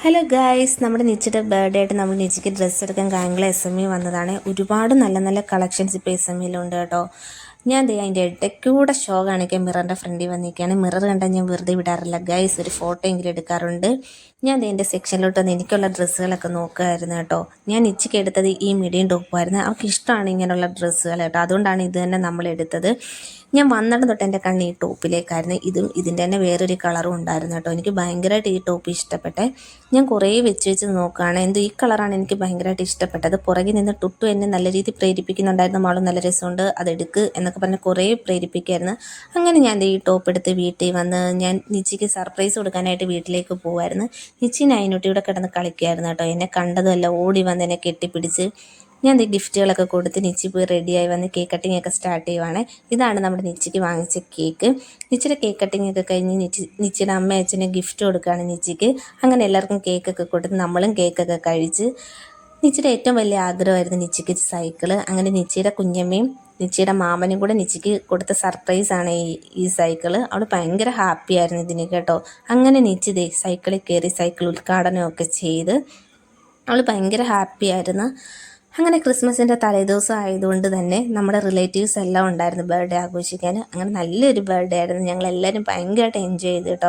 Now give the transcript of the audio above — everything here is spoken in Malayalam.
ഹലോ ഗായ്സ്, നമ്മുടെ നിച്ചിയുടെ ബർത്ത്ഡേ ആയിട്ട് നമ്മൾ നിച്ചിക്ക് ഡ്രസ്സ് എടുക്കാൻ കായംകുളം SME വന്നതാണ്. ഒരുപാട് നല്ല നല്ല കളക്ഷൻസ് ഇപ്പോൾ SMEയിലുണ്ട് കേട്ടോ. ഞാൻ അതിൻ്റെ ഇടയ്ക്കൂടെ ഷോ കാണിക്കാൻ മിററിൻ്റെ ഫ്രണ്ടിൽ വന്നിരിക്കുകയാണ്. മിറർ കണ്ടാൽ ഞാൻ വെറുതെ വിടാറില്ല ഗായ്സ്, ഒരു ഫോട്ടോ എങ്കിലും എടുക്കാറുണ്ട്. ഞാൻ എൻ്റെ സെക്ഷനിലോട്ട് വന്ന് എനിക്കുള്ള ഡ്രസ്സുകളൊക്കെ നോക്കുമായിരുന്നു കേട്ടോ. ഞാൻ നിച്ചിക്ക് എടുത്തത് ഈ മീഡിയം ടോപ്പായിരുന്നു. അവർക്ക് ഇഷ്ടമാണ് ഇങ്ങനെയുള്ള ഡ്രസ്സുകൾ കേട്ടോ, അതുകൊണ്ടാണ് ഇത് തന്നെ നമ്മൾ എടുത്തത്. ഞാൻ വന്നിട്ട് തൊട്ട് എൻ്റെ കണ്ണ് ഈ ടോപ്പിലേക്കായിരുന്നു. ഇതിൻ്റെ തന്നെ വേറൊരു കളറും ഉണ്ടായിരുന്നു കേട്ടോ. എനിക്ക് ഭയങ്കരമായിട്ട് ഈ ടോപ്പ് ഇഷ്ടപ്പെട്ടെ. ഞാൻ കുറേ വെച്ച് നോക്കുകയാണ്, ഈ കളറാണ് എനിക്ക് ഭയങ്കരമായിട്ട് ഇഷ്ടപ്പെട്ടത്. പുറകിൽ നിന്ന് ടുട്ടു എന്നെ നല്ല രീതിയിൽ പ്രേരിപ്പിക്കുന്നുണ്ടായിരുന്നു. മോളും നല്ല രസമുണ്ട്, അതെടുക്ക് എന്നൊക്കെ പറഞ്ഞ് കുറേ പ്രേരിപ്പിക്കുമായിരുന്നു. അങ്ങനെ ഞാൻ ഈ ടോപ്പ് എടുത്ത് വീട്ടിൽ വന്ന് ഞാൻ നിച്ചിക്ക് സർപ്രൈസ് കൊടുക്കാനായിട്ട് വീട്ടിലേക്ക് പോകുമായിരുന്നു. നിച്ചി നൈനുട്ടിയുടെ കിടന്ന് കളിക്കുമായിരുന്നു കേട്ടോ. എന്നെ കണ്ടതുമല്ല ഓടി വന്ന് എന്നെ കെട്ടിപ്പിടിച്ച് ഞാൻ ഗിഫ്റ്റുകളൊക്കെ കൊടുത്ത് നിച്ചി പോയി റെഡിയായി വന്ന് കേക്ക് കട്ടിങ് ഒക്കെ സ്റ്റാർട്ട് ചെയ്യുവാണ്. ഇതാണ് നമ്മുടെ നിച്ചിക്ക് വാങ്ങിച്ച കേക്ക്. നിച്ചിയുടെ കേക്ക് കട്ടിങ് ഒക്കെ കഴിഞ്ഞ് നിച്ചിയുടെ അമ്മ അച്ഛന് ഗിഫ്റ്റ് കൊടുക്കുകയാണ് നിച്ചിക്ക്. അങ്ങനെ എല്ലാവർക്കും കേക്കൊക്കെ കൊടുത്ത് നമ്മളും കേക്കൊക്കെ കഴിച്ച്. നിച്ചിയുടെ ഏറ്റവും വലിയ ആഗ്രഹമായിരുന്നു നിച്ചിക്ക് സൈക്കിള്. അങ്ങനെ നിച്ചിയുടെ കുഞ്ഞമ്മയും നിച്ചിയുടെ മാമനും കൂടെ നിച്ചിക്ക് കൊടുത്ത സർപ്രൈസാണ് ഈ സൈക്കിള്. അവൾ ഭയങ്കര ഹാപ്പി ആയിരുന്നു ഇതിന് കേട്ടോ. അങ്ങനെ നിച്ചി സൈക്കിളിൽ കയറി സൈക്കിൾ ഉദ്ഘാടനമൊക്കെ ചെയ്ത് അവൾ ഭയങ്കര ഹാപ്പി ആയിരുന്നു. അങ്ങനെ ക്രിസ്മസിൻ്റെ തലേദിവസം ആയതുകൊണ്ട് തന്നെ നമ്മുടെ റിലേറ്റീവ്സ് എല്ലാം ഉണ്ടായിരുന്നു ബർത്ത്ഡേ ആഘോഷിക്കാൻ. അങ്ങനെ നല്ലൊരു ബർത്ത്ഡേ ആയിരുന്നു. ഞങ്ങളെല്ലാവരും ഭയങ്കരമായിട്ട് എൻജോയ് ചെയ്തു കേട്ടോ.